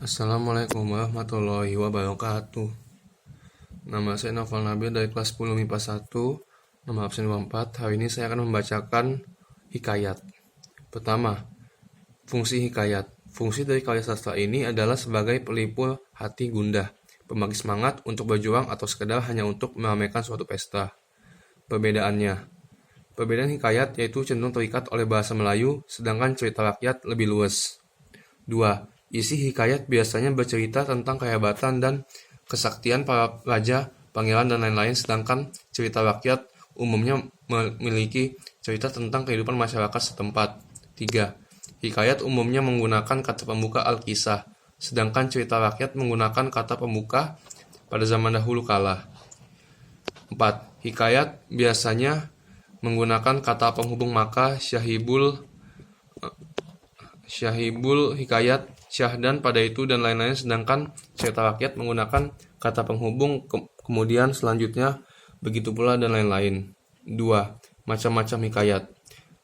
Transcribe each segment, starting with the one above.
Assalamualaikum warahmatullahi wabarakatuh. Nama saya Noval Nabil dari kelas 10 MIPA 1, nomor absen 24. Hari ini saya akan membacakan hikayat. Pertama, fungsi hikayat. Fungsi dari karya sastra ini adalah sebagai pelipur hati gundah, pembangkit semangat untuk berjuang atau sekedar hanya untuk meramaikan suatu pesta. Perbedaannya, perbedaan hikayat yaitu cenderung terikat oleh bahasa Melayu, sedangkan cerita rakyat lebih luas. 2. Isi hikayat biasanya bercerita tentang kehebatan dan kesaktian para raja, pangeran, dan lain-lain, sedangkan cerita rakyat umumnya memiliki cerita tentang kehidupan masyarakat setempat. 3. Hikayat umumnya menggunakan kata pembuka al-kisah, sedangkan cerita rakyat menggunakan kata pembuka pada zaman dahulu kala. 4. Hikayat biasanya menggunakan kata penghubung maka syahibul hikayat, syahdan pada itu, dan lain-lain, sedangkan cerita rakyat menggunakan kata penghubung kemudian selanjutnya, begitu pula, dan lain-lain. 2. Macam-macam hikayat.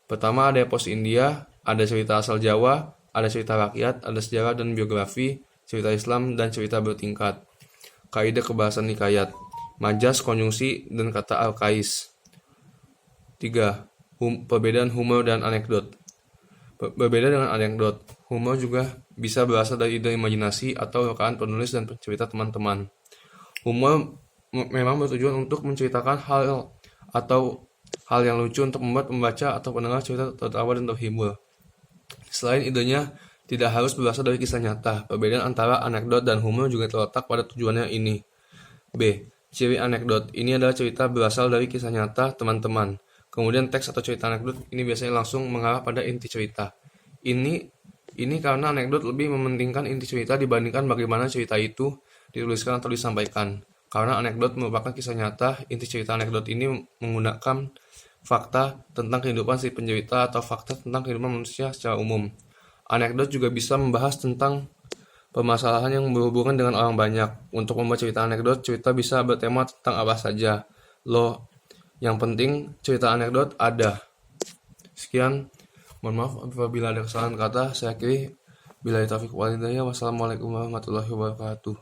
Pertama, ada epos India, ada cerita asal Jawa, ada cerita rakyat, ada sejarah dan biografi, cerita Islam, dan cerita bertingkat. Kaidah kebahasan hikayat, majas, konjungsi, dan kata al-kais. 3. Perbedaan humor dan anekdot. Berbeda dengan anekdot, humor juga bisa berasal dari ide imajinasi atau rekaan penulis dan pencerita teman-teman. Humor memang bertujuan untuk menceritakan hal atau hal yang lucu untuk membuat pembaca atau pendengar cerita tertawa dan terhibur. Selain idenya tidak harus berasal dari kisah nyata, perbedaan antara anekdot dan humor juga terletak pada tujuannya ini. B. Ciri anekdot. Ini adalah cerita berasal dari kisah nyata teman-teman. Kemudian teks atau cerita anekdot ini biasanya langsung mengarah pada inti cerita. Ini karena anekdot lebih mementingkan inti cerita dibandingkan bagaimana cerita itu dituliskan atau disampaikan. Karena anekdot merupakan kisah nyata, inti cerita anekdot ini menggunakan fakta tentang kehidupan si pencerita atau fakta tentang kehidupan manusia secara umum. Anekdot juga bisa membahas tentang permasalahan yang berhubungan dengan orang banyak. Untuk membuat cerita anekdot, cerita bisa bertema tentang apa saja. Yang penting cerita anekdot ada. Sekian, mohon maaf apabila ada kesalahan kata. Saya akhiri. Billahi taufiq wal hidayah. Wassalamualaikum warahmatullahi wabarakatuh.